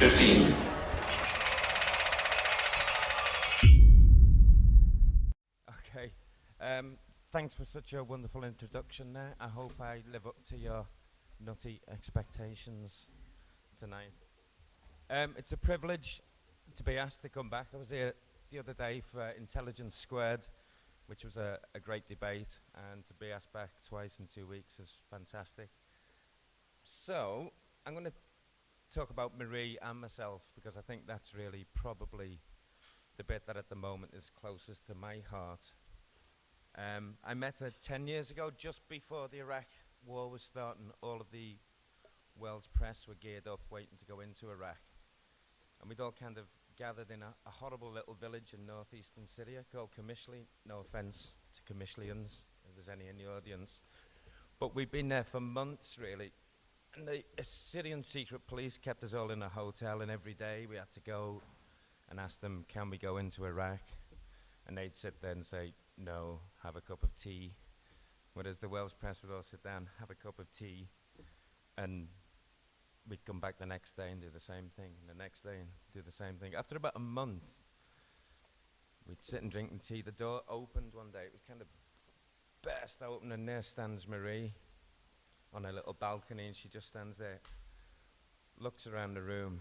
15. Okay. Thanks for such a wonderful introduction there. I hope I live up to your nutty expectations tonight. It's a privilege to be asked to come back. I was here the other day for Intelligence Squared, which was a great debate, and to be asked back twice in 2 weeks is fantastic. So, I'm going to talk about Marie and myself, because I think that's really probably the bit that at the moment is closest to my heart. I met her 10 years ago, just before the Iraq war was starting. All of the world's press were geared up, waiting to go into Iraq. And we'd all kind of gathered in a horrible little village in northeastern Syria called Qamishli. No offense to Qamishlians, if there's any in the audience. But we'd been there for months, really. And the Syrian secret police kept us all in a hotel, and every day we had to go and ask them, can we go into Iraq? And they'd sit there and say, no, have a cup of tea. Whereas the Welsh press would all sit down, have a cup of tea, and we'd come back the next day and do the same thing, and the next day and do the same thing. After about a month, we'd sit and drink tea. The door opened one day. It was kind of burst open, and there stands Marie on a little balcony, and she just stands there, looks around the room,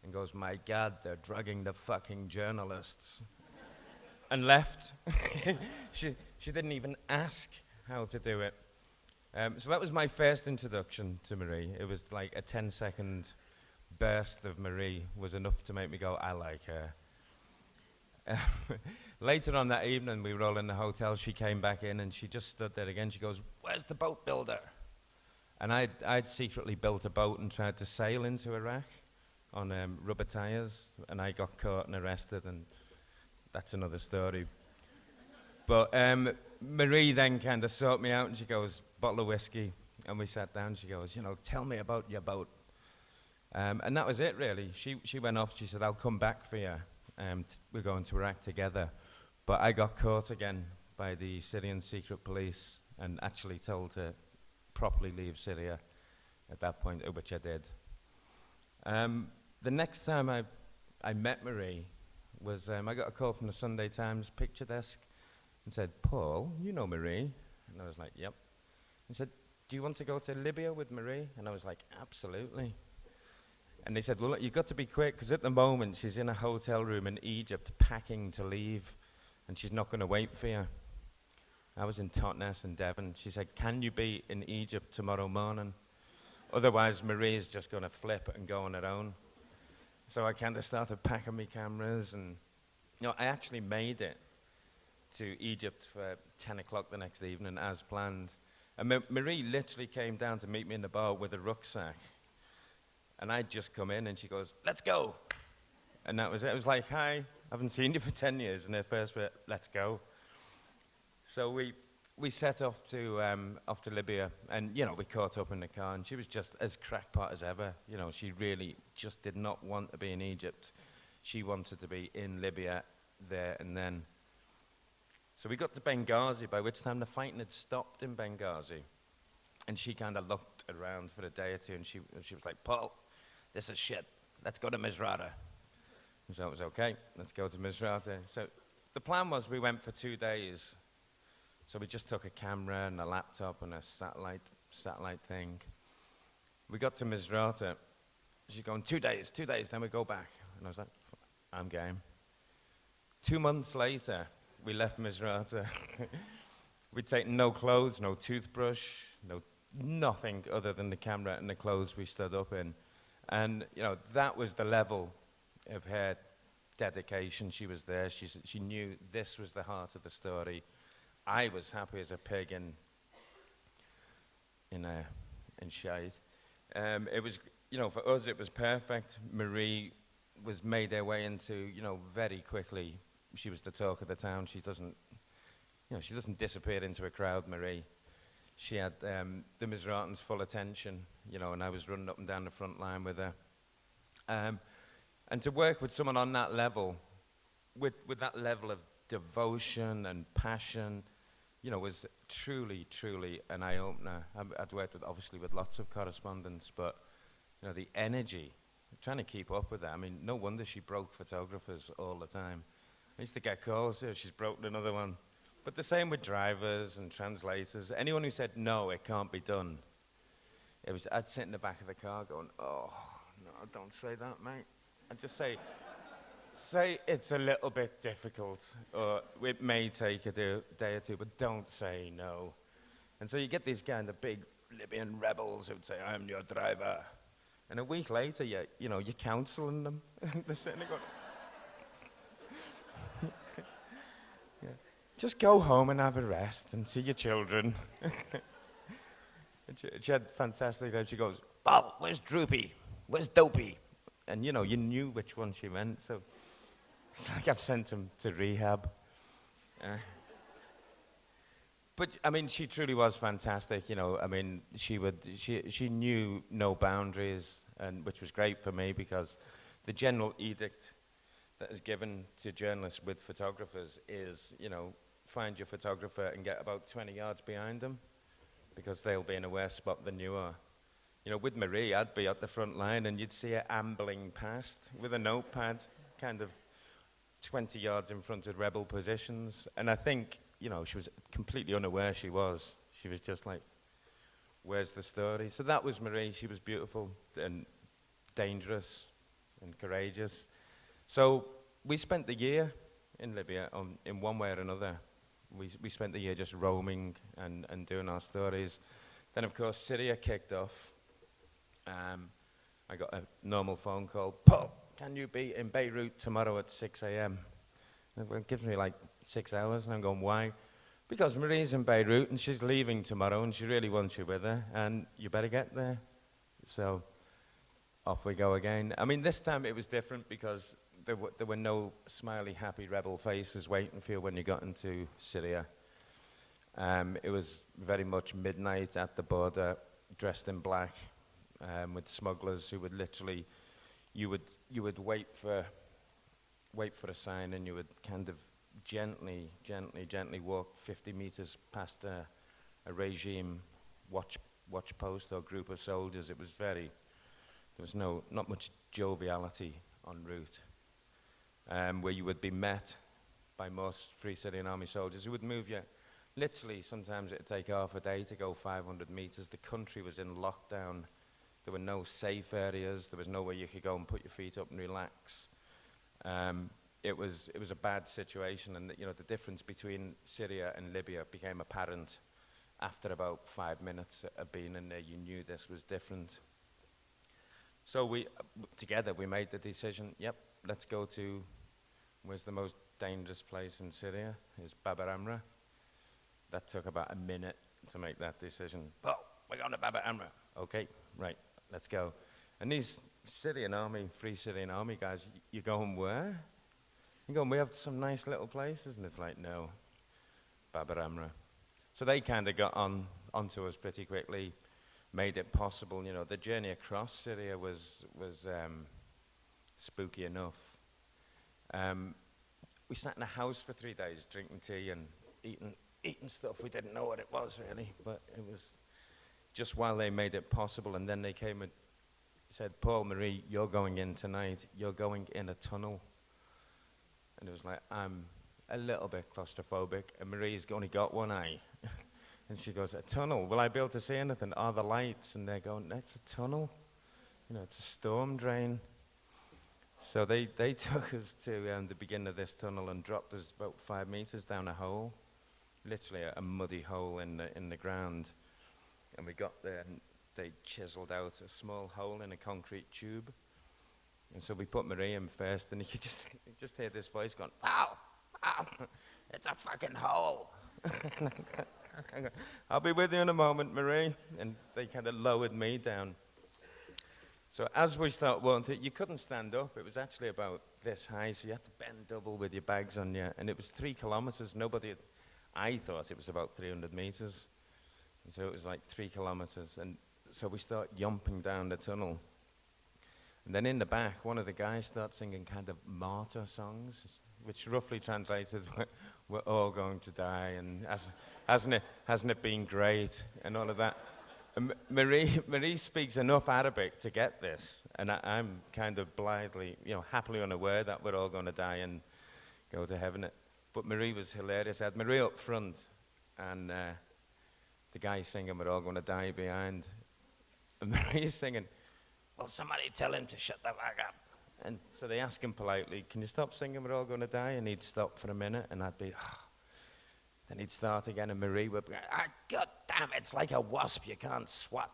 and goes, my God, they're drugging the fucking journalists. And left. She didn't even ask how to do it. So that was my first introduction to Marie. It was like a 10-second burst of Marie was enough to make me go, I like her. Later on that evening, we were all in the hotel. She came back in, and she just stood there again. She goes, where's the boat builder? And I'd secretly built a boat and tried to sail into Iraq on rubber tires, and I got caught and arrested, and that's another story. But Marie then kind of sought me out, and she goes, bottle of whiskey, and we sat down. She goes, tell me about your boat. And that was it, really. She went off. She said, I'll come back for you. We're going to Iraq together. But I got caught again by the Syrian secret police and actually told to properly leave Syria at that point, which I did. The next time I met Marie was I got a call from the Sunday Times picture desk and said, Paul, you know Marie? And I was like, yep. And said, do you want to go to Libya with Marie? And I was like, absolutely. And they said, well, look, you've got to be quick, because at the moment she's in a hotel room in Egypt packing to leave, and she's not going to wait for you. I was in Totnes in Devon. She said, can you be in Egypt tomorrow morning? Otherwise, Marie's just going to flip and go on her own. So I kind of started packing my cameras, and I actually made it to Egypt for 10 o'clock the next evening as planned. And Marie literally came down to meet me in the bar with a rucksack. And I'd just come in, and she goes, let's go. And that was it. It was like, hi, I haven't seen you for 10 years. And her first word, let's go. So we set off to Libya, and we caught up in the car, and she was just as crackpot as ever. She really just did not want to be in Egypt. She wanted to be in Libya there and then. So we got to Benghazi, by which time the fighting had stopped in Benghazi, and she kind of looked around for a day or two, and she was like, Paul, this is shit. Let's go to Misrata. And so it was okay. Let's go to Misrata. So the plan was we went for 2 days. So we just took a camera and a laptop and a satellite thing. We got to Misrata. She's going, 2 days, then we go back. And I was like, I'm game. 2 months later, we left Misrata. We'd taken no clothes, no toothbrush, nothing other than the camera and the clothes we stood up in. And, that was the level of her dedication. She was there. She knew this was the heart of the story. I was happy as a pig in shite. It was, for us, it was perfect. Marie was made her way into, very quickly. She was the talk of the town. She doesn't disappear into a crowd, Marie. She had the Misratans' full attention, and I was running up and down the front line with her. And to work with someone on that level, with that level of devotion and passion, was truly, truly an eye-opener. I'd worked obviously with lots of correspondents, but, the energy trying to keep up with that. I mean, no wonder she broke photographers all the time. I used to get calls, she's broken another one. But the same with drivers and translators. Anyone who said, no, it can't be done, I'd sit in the back of the car going, oh, no, don't say that, mate. I'd just say it's a little bit difficult, or it may take a day or two, but don't say no. And so you get these kind of big Libyan rebels who'd say, I'm your driver. And a week later, you're counseling them. They're sitting there going, yeah. Just go home and have a rest and see your children. She had fantastic life. She goes, oh, where's Droopy? Where's Dopey? And you knew which one she meant, so it's like I've sent him to rehab. But I mean, she truly was fantastic. I mean, she knew no boundaries, and which was great for me because the general edict that is given to journalists with photographers is, find your photographer and get about 20 yards behind them, because they'll be in a worse spot than you are. With Marie, I'd be at the front line and you'd see her ambling past with a notepad, kind of 20 yards in front of rebel positions. And I think, she was completely unaware she was. She was just like, where's the story? So that was Marie. She was beautiful and dangerous and courageous. So we spent the year in Libya in one way or another. We spent the year just roaming and doing our stories. Then, of course, Syria kicked off. I got a normal phone call. Paul, can you be in Beirut tomorrow at 6 a.m.? It gives me like 6 hours, and I'm going, why? Because Marie's in Beirut, and she's leaving tomorrow, and she really wants you with her, and you better get there. So off we go again. I mean, this time it was different because there were no smiley, happy rebel faces waiting for you when you got into Syria. It was very much midnight at the border, dressed in black, with smugglers who would literally, you would wait for a sign, and you would kind of gently walk 50 meters past a regime watch post or group of soldiers. It was there was not much joviality en route, where you would be met by most Free Syrian Army soldiers who would move you. Literally, sometimes it'd take half a day to go 500 meters. The country was in lockdown. There were no safe areas. There was nowhere you could go and put your feet up and relax. It was a bad situation, and the difference between Syria and Libya became apparent after about 5 minutes of being in there. You knew this was different. So we made the decision. Yep, let's go to where's the most dangerous place in Syria? Is Bab al-Amra. That took about a minute to make that decision. Oh, we're going to Bab al-Amra. Okay, right, let's go. And these Free Syrian Army guys, you going where? You going, we have some nice little places, and it's like, no, Bab al-Amra. So they kind of got onto us pretty quickly, made it possible. The journey across Syria was spooky enough. We sat in a house for 3 days, drinking tea and eating stuff. We didn't know what it was really, but it was just while they made it possible. And then they came and said, Paul, Marie, you're going in tonight. You're going in a tunnel. And it was like, I'm a little bit claustrophobic, and Marie's only got one eye. And she goes, a tunnel? Will I be able to see anything? Are the lights? And they're going, that's a tunnel. It's a storm drain. So they took us to the beginning of this tunnel and dropped us about 5 meters down a hole, literally a muddy hole in the ground. And we got there, and they chiseled out a small hole in a concrete tube. And so we put Marie in first, and you could just hear this voice going, ow, ow, it's a fucking hole. I'll be with you in a moment, Marie. And they kind of lowered me down. So as we start walking, you couldn't stand up. It was actually about this high, so you had to bend double with your bags on you. And it was 3 kilometers. I thought it was about 300 meters. And so it was like 3 kilometers. And so we start yumping down the tunnel. And then in the back, one of the guys starts singing kind of martyr songs, which roughly translated, we're all going to die, and hasn't it been great, and all of that. Marie speaks enough Arabic to get this, and I'm kind of blithely, happily unaware that we're all going to die and go to heaven. But Marie was hilarious. I had Marie up front, and the guy singing "We're all going to die" behind, and Marie is singing, "Well, somebody tell him to shut the fuck up." And so they ask him politely, "Can you stop singing 'We're all going to die'?" And he'd stop for a minute, and I'd be, Then he'd start again, and Marie would be, "God damn, it's like a wasp, you can't swat."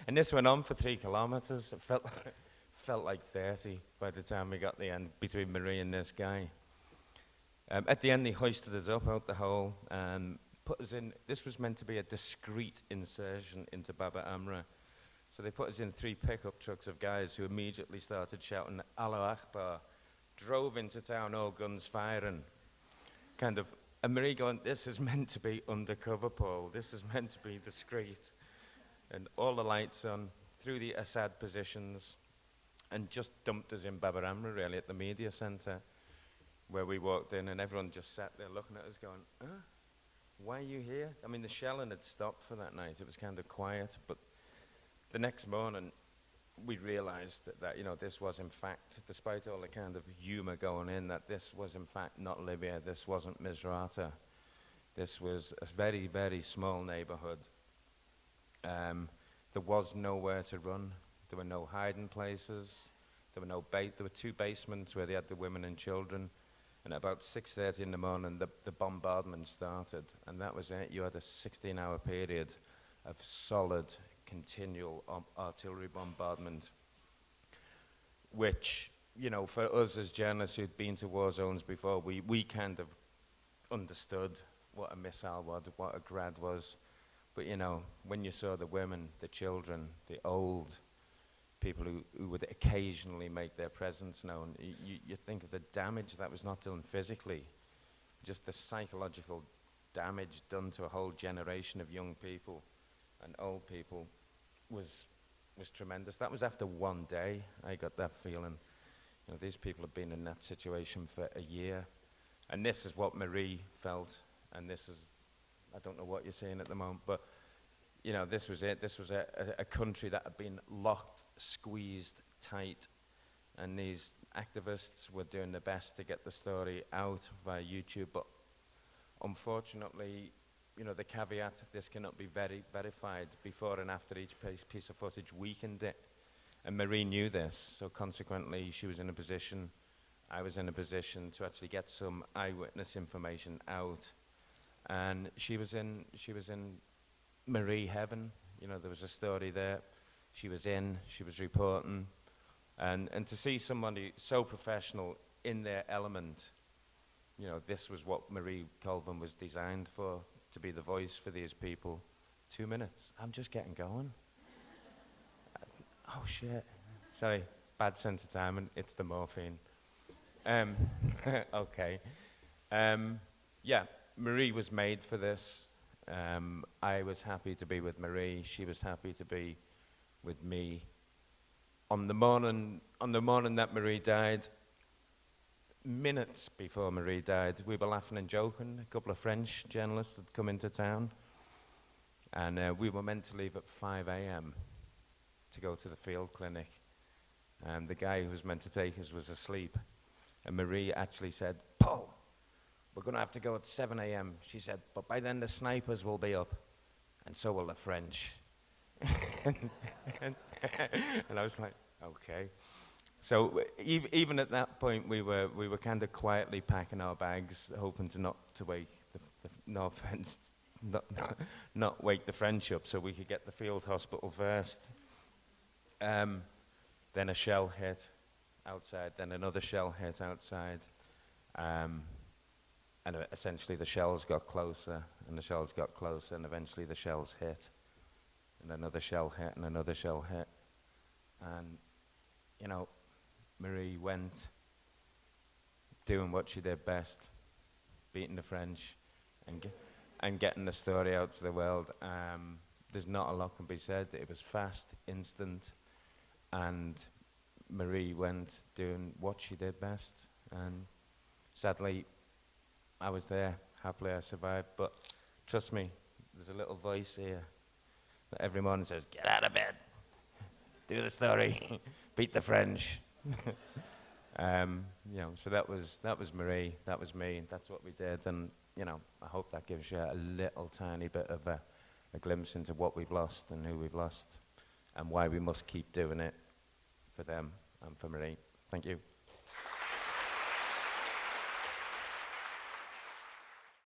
And this went on for 3 kilometers. It felt like 30 by the time we got the end between Marie and this guy. At the end, they hoisted us up out the hole and put us in. This was meant to be a discreet insertion into Baba Amra. So they put us in 3 pickup trucks of guys who immediately started shouting "Allah Akbar," drove into town, all guns firing, and Marie going, "This is meant to be undercover, Paul. This is meant to be discreet." And all the lights on, through the Assad positions, and just dumped us in Baba Amra, really, at the media center, where we walked in, and everyone just sat there looking at us going, "Why are you here?" I mean, the shelling had stopped for that night. It was kind of quiet, but the next morning, we realized that this was in fact, despite all the kind of humor going in, that this was in fact not Libya, this wasn't Misrata. This was a very, very small neighborhood. There was nowhere to run. There were no hiding places. There were 2 basements where they had the women and children. And at about 6:30 in the morning, the bombardment started, and that was it. You had a 16-hour period of solid, continual artillery bombardment, which, for us as journalists who'd been to war zones before, we kind of understood what a missile was, what a grad was. But, when you saw the women, the children, the old people who would occasionally make their presence known, you think of the damage that was not done physically, just the psychological damage done to a whole generation of young people and old people was tremendous. That was after 1 day. I got that feeling. These people have been in that situation for a year, and this is what Marie felt, and this is, I don't know what you're saying at the moment, but this was it. This was a country that had been locked, squeezed tight, and these activists were doing their best to get the story out via YouTube, but unfortunately, the caveat, this cannot be verified before and after each piece of footage weakened it. And Marie knew this, so consequently she was in a position, I was in a position to actually get some eyewitness information out. And she was in Marie heaven. There was a story there. She was reporting. And to see somebody so professional in their element, this was what Marie Colvin was designed for, to be the voice for these people. 2 minutes. I'm just getting going. Oh, shit. Sorry, bad sense of timing. It's the morphine. Okay. Yeah, Marie was made for this. I was happy to be with Marie. She was happy to be with me. On the morning that Marie died, minutes before Marie died, we were laughing and joking. A couple of French journalists had come into town, and we were meant to leave at 5 a.m. to go to the field clinic. The guy who was meant to take us was asleep, and Marie actually said, "Paul, we're going to have to go at 7 a.m. She said, "But by then the snipers will be up, and so will the French." And I was like, okay. So even at that point, we were kind of quietly packing our bags, hoping not to wake no offense, not wake the French up, so we could get the field hospital first. Then a shell hit outside, then another shell hit outside, and essentially the shells got closer, and the shells got closer, and eventually the shells hit, and another shell hit, and another shell hit, and Marie went doing what she did best, beating the French, and getting the story out to the world. There's not a lot can be said. It was fast, instant, and Marie went doing what she did best. And sadly, I was there. Happily, I survived. But trust me, there's a little voice here every morning says, get out of bed, do the story, beat the French. You know, so that was Marie, that was me, that's what we did, and you know, I hope that gives you a little tiny bit of a glimpse into what we've lost and who we've lost, and why we must keep doing it for them and for Marie. Thank you.